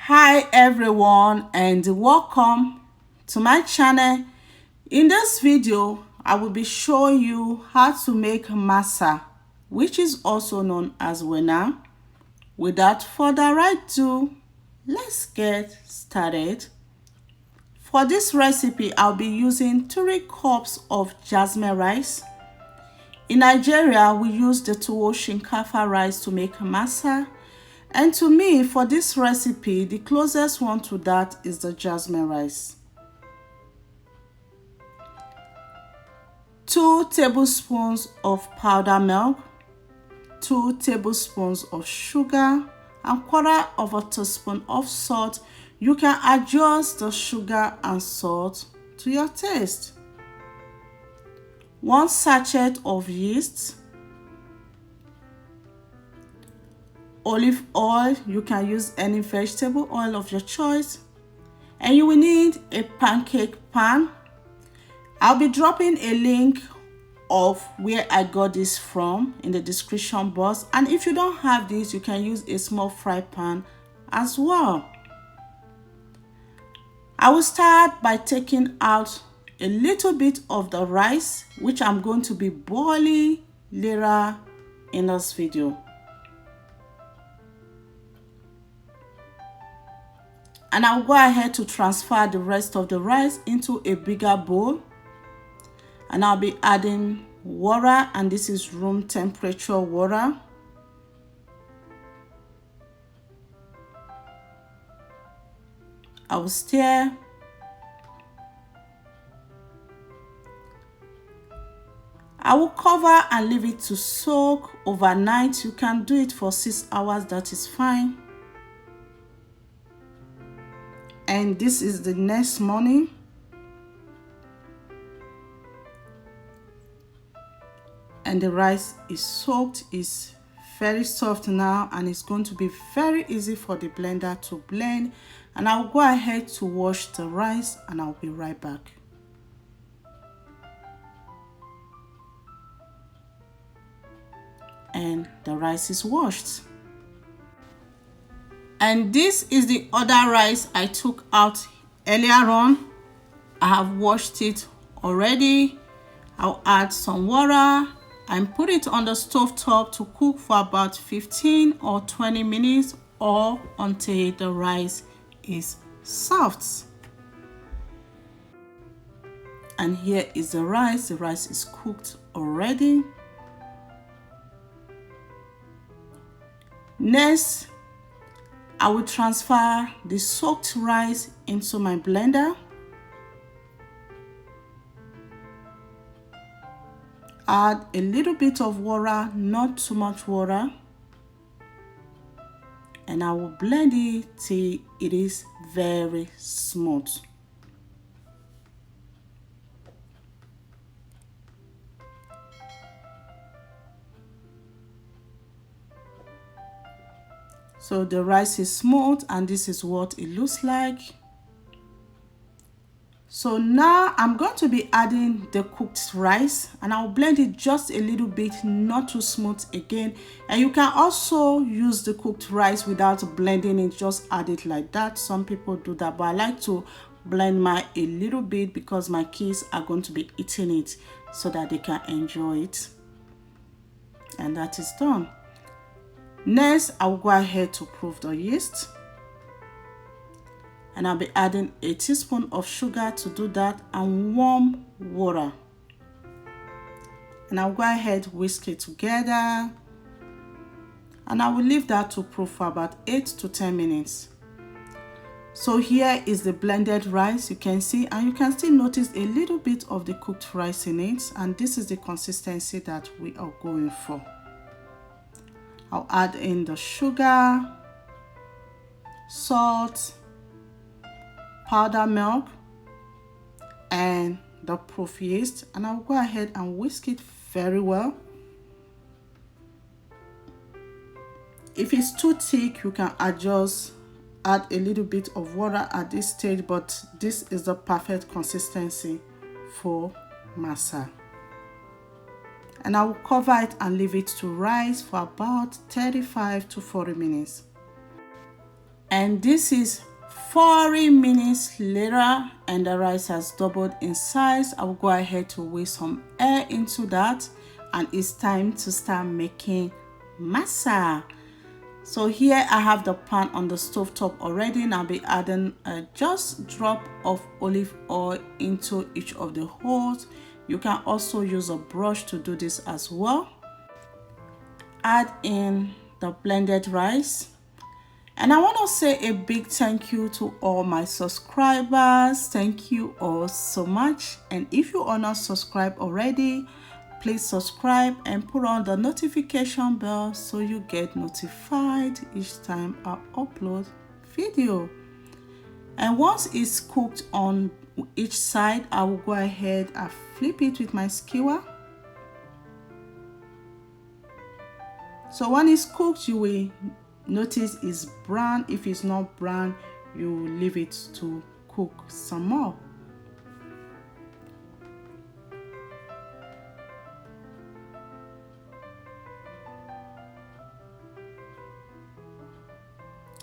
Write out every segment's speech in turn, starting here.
Hi everyone and welcome to my channel. In this video I will be showing you how to make masa, which is also known as Waina. Without further ado, let's get started. For this recipe I'll be using 3 cups of jasmine rice. In Nigeria we use the tuwo shinkafa rice to make masa. And to me, for this recipe, the closest one to that is the jasmine rice. 2 tablespoons of powdered milk, 2 tablespoons of sugar, and 1/4 teaspoon of salt. You can adjust the sugar and salt to your taste. 1 sachet of yeast, olive oil, you can use any vegetable oil of your choice, and you will need a pancake pan. I'll be dropping a link of where I got this from in the description box, and if you don't have this, you can use a small fry pan as well. I will start by taking out a little bit of the rice, which I'm going to be boiling later in this video. And I'll go ahead to transfer the rest of the rice into a bigger bowl. And I'll be adding water, and this is room temperature water. I will stir. I will cover and leave it to soak overnight. You can do it for 6 hours, that is fine. And this is the next morning. And the rice is soaked, is very soft now, and it's going to be very easy for the blender to blend. And I'll go ahead to wash the rice, and I'll be right back. And the rice is washed. And this is the other rice I took out earlier on. I have washed it already. I'll add some water and put it on the stove top to cook for about 15 or 20 minutes or until the rice is soft. And here is the rice. The rice is cooked already. Next, I will transfer the soaked rice into my blender. Add a little bit of water, not too much water. And I will blend it till it is very smooth. So the rice is smooth, and this is what it looks like. So now I'm going to be adding the cooked rice, and I'll blend it just a little bit, not too smooth again. And you can also use the cooked rice without blending it, just add it like that. Some people do that, but I like to blend mine a little bit because my kids are going to be eating it so that they can enjoy it. And that is done. Next, I'll go ahead to proof the yeast. And I'll be adding a teaspoon of sugar to do that, and warm water. And I'll go ahead, whisk it together. And I will leave that to proof for about 8 to 10 minutes. So here is the blended rice, you can see, and you can still notice a little bit of the cooked rice in it. And this is the consistency that we are going for. I'll add in the sugar, salt, powdered milk, and the proof yeast, and I'll go ahead and whisk it very well. If it's too thick, you can add a little bit of water at this stage, but this is the perfect consistency for masa. And I will cover it and leave it to rise for about 35 to 40 minutes. And this is 40 minutes later and the rice has doubled in size. I will go ahead to weigh some air into that, and it's time to start making masa. So here I have the pan on the stove top already, and I'll be adding just drop of olive oil into each of the holes. You can also use a brush to do this as well. Add in the blended rice. And I want to say a big thank you to all my subscribers. Thank you all so much. And if you are not subscribed already, please subscribe and put on the notification bell so you get notified each time I upload video. And once it's cooked on each side, I will go ahead and flip it with my skewer. So when it's cooked, you will notice it's brown. If it's not brown, you leave it to cook some more.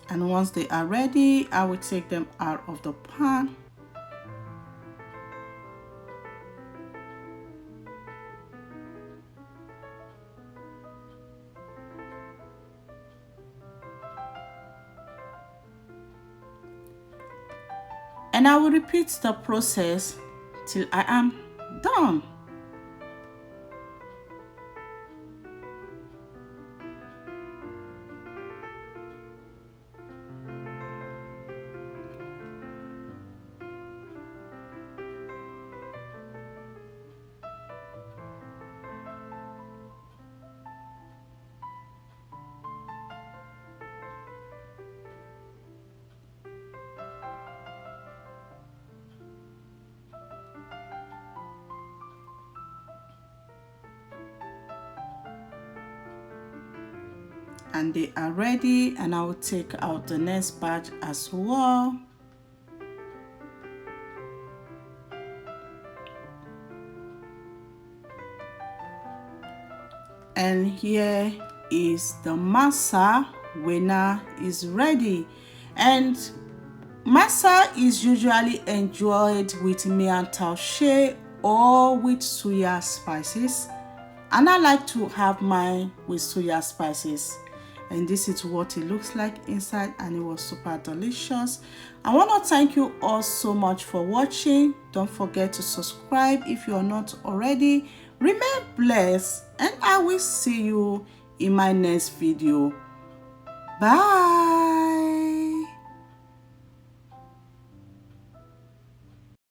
And once they are ready, I will take them out of the pan. And I will repeat the process till I am done. And they are ready, and I will take out the next batch as well. And here is the masa. Waina is ready. And masa is usually enjoyed with mian taushe or with soya spices, and I like to have mine with soya spices. And this is what it looks like inside, and it was super delicious. I want to thank you all so much for watching. Don't forget to subscribe if you are not already. Remain blessed, and I will see you in my next video. Bye.